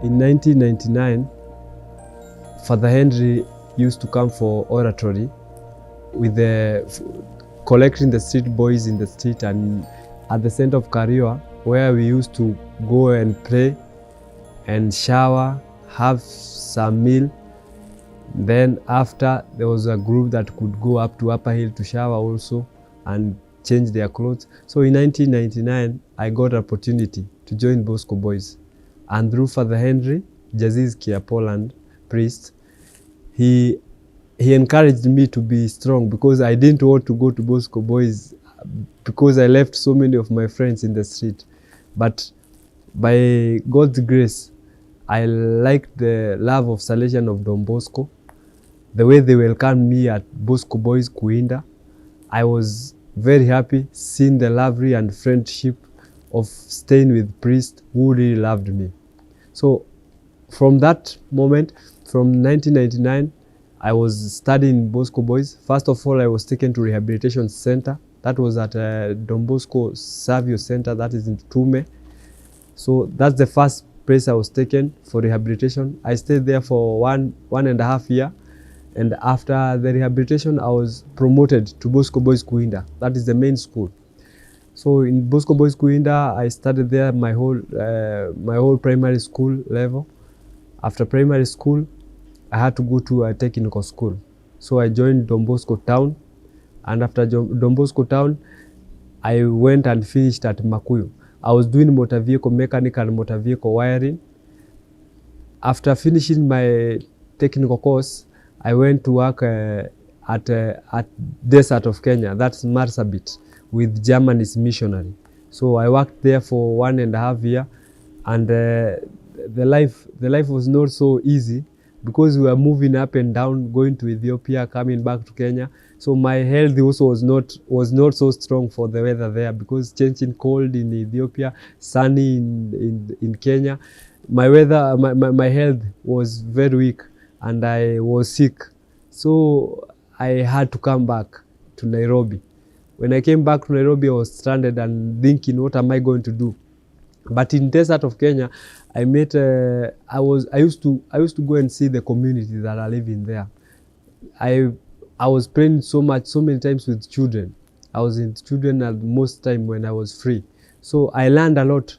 In 1999, Father Henry used to come for oratory with collecting the street boys in the street, and at the center of Kariwa, where we used to go and pray and shower, have some meal. Then after, there was a group that could go up to Upper Hill to shower also and change their clothes. So in 1999, I got an opportunity to join Bosco Boys. And through Father Henry, Jaziz Kia Poland, priest, he encouraged me to be strong, because I didn't want to go to Bosco Boys because I left so many of my friends in the street. But by God's grace, I liked the love of Salesians of Don Bosco, the way they welcomed me at Bosco Boys Kuinda. I was very happy seeing the lovely and friendship of staying with priests who really loved me. So from that moment, from 1999, I was studying Bosco Boys. First of all, I was taken to rehabilitation center. That was at Don Bosco Savio Center, that is in Tume. So that's the first place I was taken for rehabilitation. I stayed there for one and a half year. And after the rehabilitation, I was promoted to Bosco Boys Kuinda. That is the main school. So in Bosco Boys Kuinda, I studied there my whole primary school level. After primary school, I had to go to a technical school. So I joined Don Bosco Town. And after Don Bosco Town, I went and finished at Makuyu. I was doing motor vehicle mechanic and motor vehicle wiring. After finishing my technical course, I went to work at Desert of Kenya, that's Marsabit, with Germany's missionary. So I worked there for 1.5 years, and the life was not so easy, because we were moving up and down, going to Ethiopia, coming back to Kenya. So my health also was not so strong for the weather there, because changing cold in Ethiopia, sunny in Kenya. My health was very weak, and I was sick. So I had to come back to Nairobi. When I came back to Nairobi, I was stranded and thinking, what am I going to do? But in Desert of Kenya, I met, I used to go and see the community that are living there. I was praying so many times with children. I was in children at most time when I was free. So I learned a lot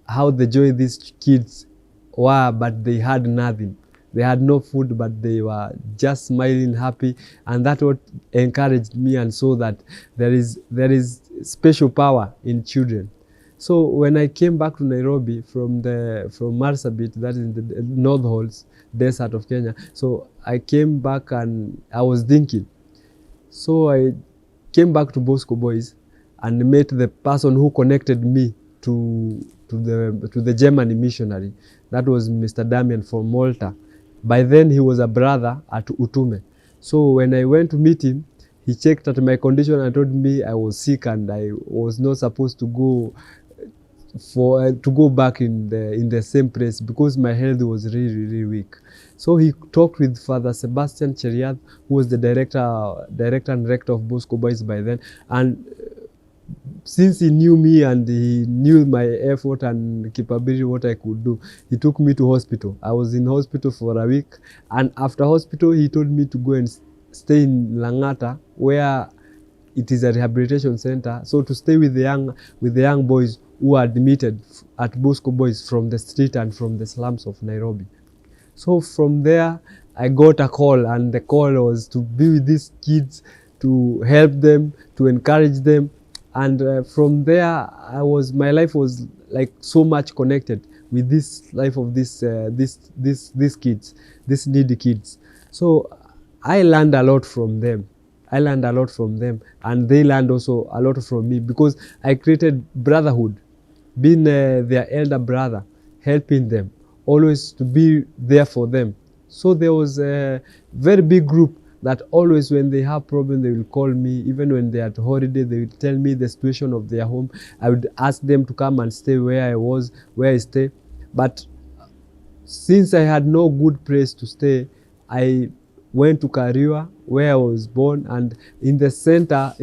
how the joy these kids were, but they had nothing. They had no food, but they were just smiling, happy, and that what encouraged me, and saw that there is special power in children. So when I came back to Nairobi from Marsabit, that is in the North Halls, Desert of Kenya, so I came back and I was thinking. So I came back to Bosco Boys and met the person who connected me to the German missionary. That was Mr. Damian from Malta. By then he was a brother at Utume. So when I went to meet him, he checked at my condition and told me I was sick and I was not supposed to go back in the same place, because my health was really weak. So he talked with Father Sebastian Cheriath, who was the director and rector of Bosco Boys by then. And since he knew me and he knew my effort and capability, what I could do, he took me to hospital. I was in hospital for a week, and after hospital, he told me to go and stay in Langata, where it is a rehabilitation center. So to stay with the young boys who are admitted at Bosco Boys from the street and from the slums of Nairobi. So from there, I got a call, and the call was to be with these kids, to help them, to encourage them. And from there, my life was like so much connected with this life of these kids, these needy kids. So I learned a lot from them. And they learned also a lot from me, because I created brotherhood, being their elder brother, helping them, always to be there for them. So there was a very big group that always, when they have problems, they will call me. Even when they are at holiday, they will tell me the situation of their home. I would ask them to come and stay where I stay. But since I had no good place to stay, I went to Kariwa, where I was born, and in the center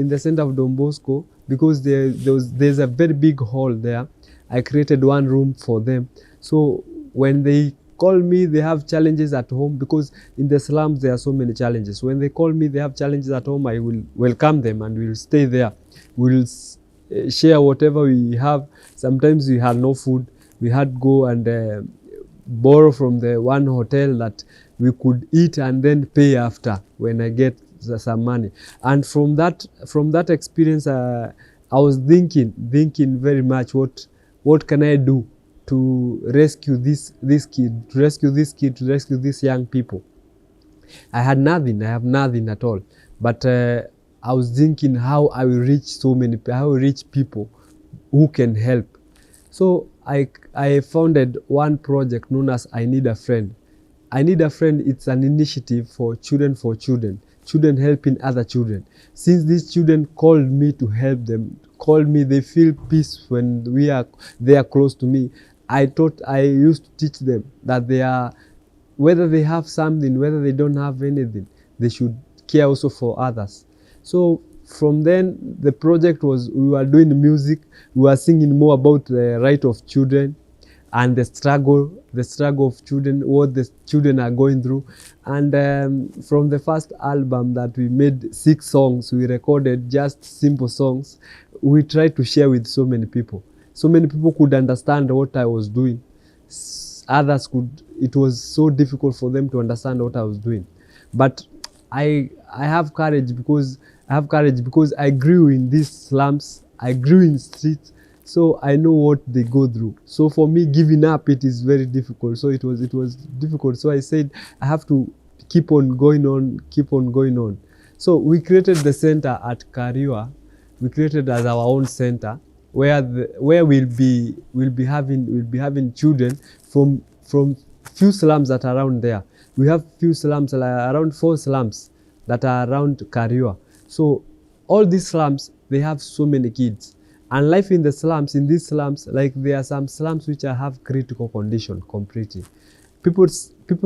of Don Bosco, because there's a very big hall there, I created one room for them. So when they call me, they have challenges at home, because in the slums there are so many challenges. When they call me, they have challenges at home, I will welcome them and we will stay there. We will share whatever we have. Sometimes we had no food. We had to go and borrow from the one hotel that we could eat and then pay after when I get some money. And from that experience, I was thinking very much, what can I do to rescue this kid, to rescue these young people. I have nothing at all. But I was thinking how I will reach people who can help. So I founded one project known as I Need a Friend. I Need a Friend, it's an initiative for children helping other children. Since these children called me to help them, they feel peace when they are close to me. I used to teach them that whether they have something, whether they don't have anything, they should care also for others. So from then, the project was, we were doing music, we were singing more about the right of children and the struggle of children, what the children are going through. And from the first album that we made 6 songs, we recorded just simple songs. We tried to share with so many people. So many people could understand what I was doing. Others could, it was so difficult for them to understand what I was doing. But I have courage because I grew in these slums, I grew in streets, so I know what they go through. So for me, giving up, it is very difficult. So it was difficult. So I said, I have to keep on going on. So we created the center at Kariwa. We created as our own center where we'll be having children from few slums that are around there. We have few slums, like around 4 slums that are around Kariwa. So all these slums, they have so many kids. And life in these slums, like there are some slums which have critical condition completely. People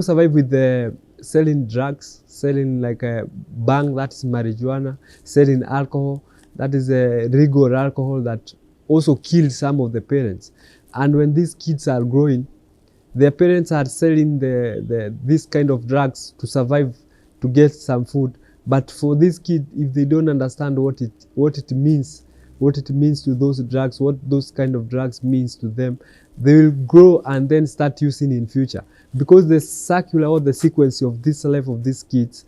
survive with the selling drugs, selling like a bang, that's marijuana, selling alcohol, that is a rigor alcohol that also kills some of the parents. And when these kids are growing, their parents are selling this kind of drugs to survive, to get some food. But for this kid, if they don't understand what it means to those drugs, what those kind of drugs means to them, they will grow and then start using in future. Because the circular or the sequence of this life of these kids,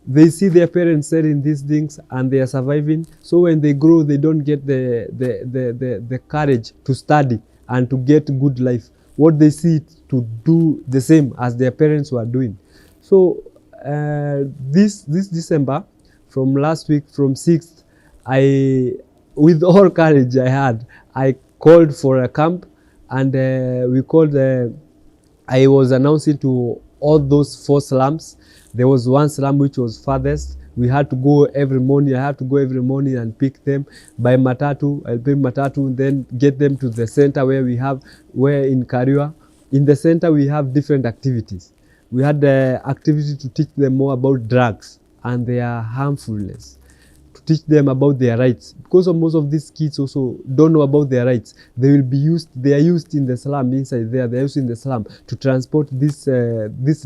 they see their parents selling these things and they are surviving. So when they grow, they don't get the courage to study and to get good life. What they see it to do the same as their parents were doing. So this December, from last week, from 6th, with all courage I called for a camp, and I was announcing to all those 4 slums. There was one slum which was farthest. We had to go every morning. I had to go every morning and pick them by matatu. I'll pay matatu and then get them to the center where in Kariwa. In the center, we have different activities. We had the activity to teach them more about drugs and their harmfulness, to teach them about their rights. Because most of these kids also don't know about their rights. They are used in the slum, inside there, they're used in the slum to transport these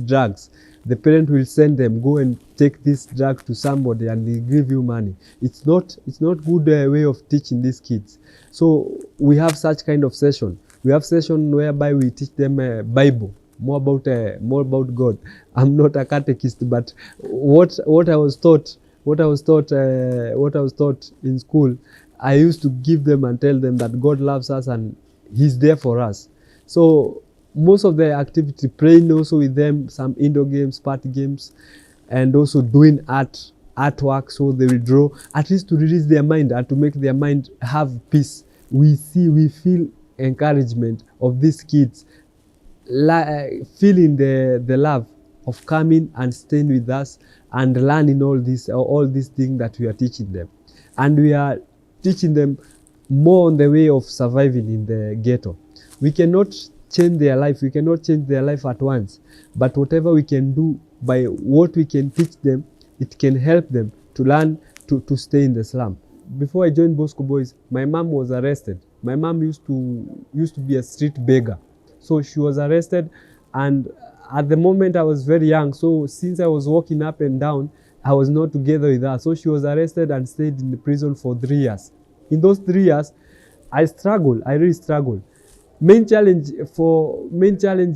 drugs. The parent will send them, go and take this drug to somebody and they give you money. It's not good way of teaching these kids. So we have such kind of session. We have session whereby we teach them Bible, more about God. I'm not a catechist, but what I was taught in school, I used to give them and tell them that God loves us and He's there for us. So most of the activity, praying also with them, some indoor games, party games, and also doing artwork, so they will draw, at least to release their mind and to make their mind have peace. We feel encouragement of these kids, feeling the love of coming and staying with us and learning all these things that we are teaching them. And we are teaching them more on the way of surviving in the ghetto. We cannot change their life. We cannot change their life at once. But whatever we can do, by what we can teach them, it can help them to learn to stay in the slum. Before I joined Bosco Boys, my mom was arrested. My mom used to be a street beggar. So she was arrested, and at the moment I was very young. So since I was walking up and down, I was not together with her. So she was arrested and stayed in the prison for 3 years. In those 3 years, I struggled. I really struggled. Main challenge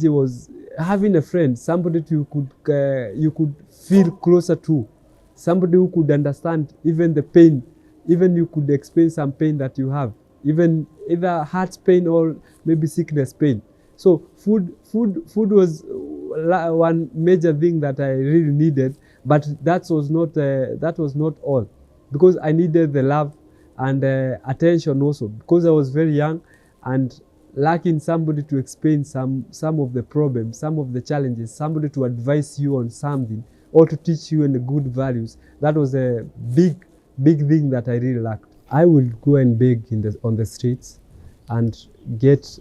was having a friend, somebody you could feel closer to, somebody who could understand even the pain, even you could explain some pain that you have, even either heart pain or maybe sickness pain. So food was one major thing that I really needed, but that was not all, because I needed the love and attention also, because I was very young and lacking somebody to explain some of the problems, some of the challenges, somebody to advise you on something or to teach you in the good values. That was a big thing that I really lacked. I would go and beg on the streets and get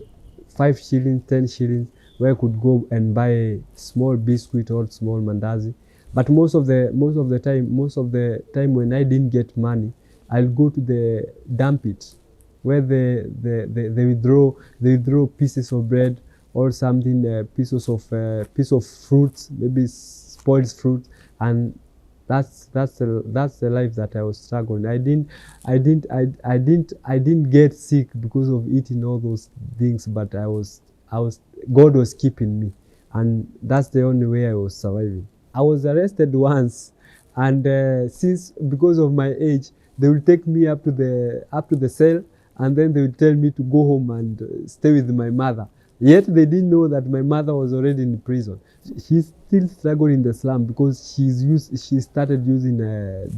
5 shillings, 10 shillings, where I could go and buy a small biscuit or small mandazi. But most of the time when I didn't get money, I'll go to the dump it, where they withdraw pieces of bread or something, piece of fruits, maybe spoiled fruit, and that's the life that I was struggling. I didn't get sick because of eating all those things, but God was keeping me, and that's the only way I was surviving. I was arrested once, and because of my age, they will take me up to the cell, and then they will tell me to go home and stay with my mother. Yet they didn't know that my mother was already in prison. She's still struggling in the slum because she started using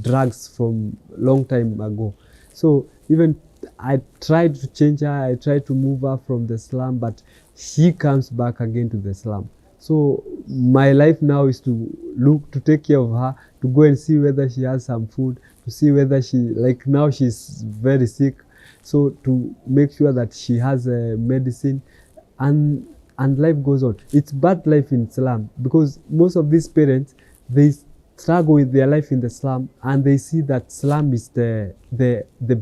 drugs from long time ago. So even I tried to change her, I tried to move her from the slum, but she comes back again to the slum. So my life now is to take care of her, to go and see whether she has some food, to see whether like now she's very sick. So to make sure that she has medicine, and life goes on. It's bad life in slum because most of these parents, they struggle with their life in the slum, and they see that slum is the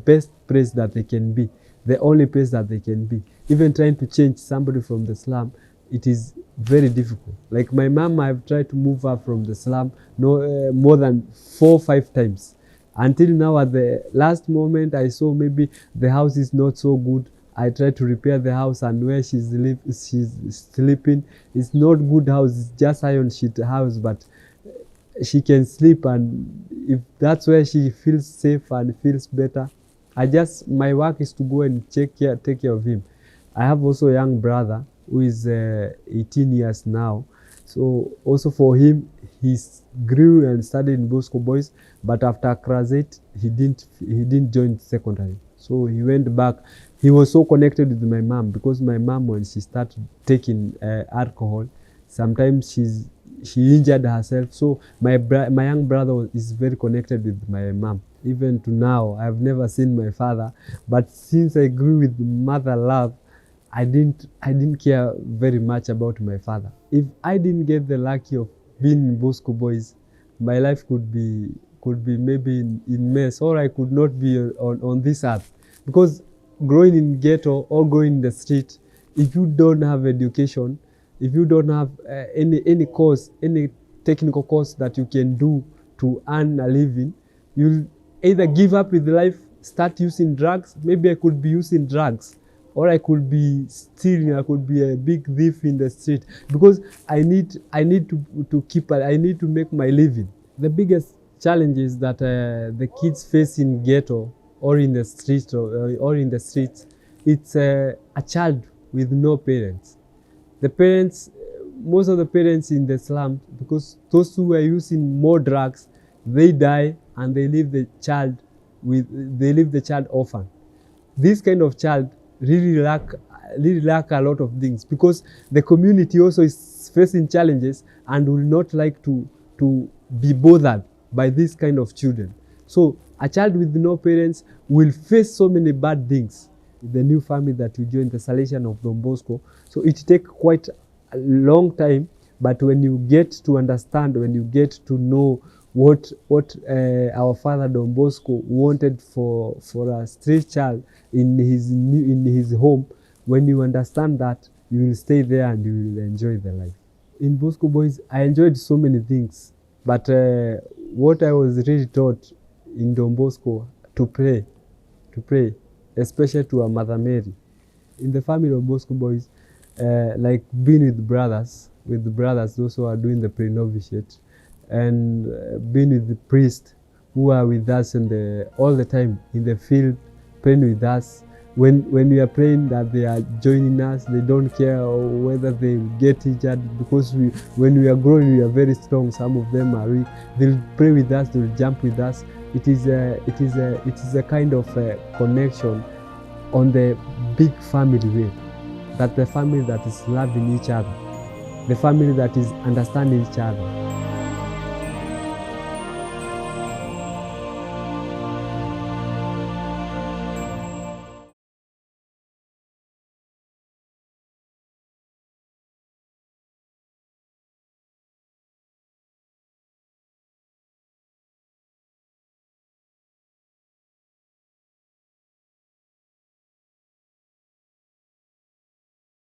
best place that they can be, the only place that they can be. Even trying to change somebody from the slum, it is very difficult. Like my mom, I've tried to move her from the slum more than 4 or 5 times. Until now, at the last moment, I saw maybe the house is not so good. I tried to repair the house, and where she's sleeping, it's not good house. It's just iron sheet house, but she can sleep, and if that's where she feels safe and feels better, my work is to go and take care of him. I have also a young brother who is 18 years now. So also for him, he grew and studied in Bosco Boys, but after class 8, he didn't join secondary. So he went back. He was so connected with my mom, because my mom, when she started taking alcohol, sometimes she injured herself. So my young brother is very connected with my mom. Even to now, I've never seen my father, but since I grew with mother love, I didn't care very much about my father. If I didn't get the lucky of being in Bosco Boys, my life could be maybe in mess, or I could not be on this earth. Because growing in ghetto or growing in the street, if you don't have education, if you don't have any course, any technical course that you can do to earn a living, you'll either give up with life, start using drugs. Maybe I could be using drugs, or I could be stealing. I could be a big thief in the street, because I need to make my living. The biggest challenge is that the kids face in ghetto or in the streets, it's a child with no parents. The parents, most of the parents in the slums, because those who are using more drugs, they die and they leave the child orphan. This kind of child really lack a lot of things, because the community also is facing challenges and will not like to be bothered by this kind of children. So a child with no parents will face so many bad things. The new family that we joined, the Salesians of DON BOSCO, so it takes quite a long time, but when you get to understand, when you get to know what our father DON BOSCO wanted for a street child in his home, when you understand that, you will stay there and you will enjoy the life. In Bosco Boys, I enjoyed so many things, but what I was really taught in Don Bosco, to pray, especially to our Mother Mary. In the family of Bosco Boys, like being with the brothers, those who are doing the pre-novitiate, and being with the priests who are with us all the time in the field, praying with us. When we are praying that they are joining us, they don't care whether they get injured, because when we are growing, we are very strong. Some of them are weak. They'll pray with us, they'll jump with us. It is a kind of connection on the big family way. That the family that is loving each other, the family that is understanding each other.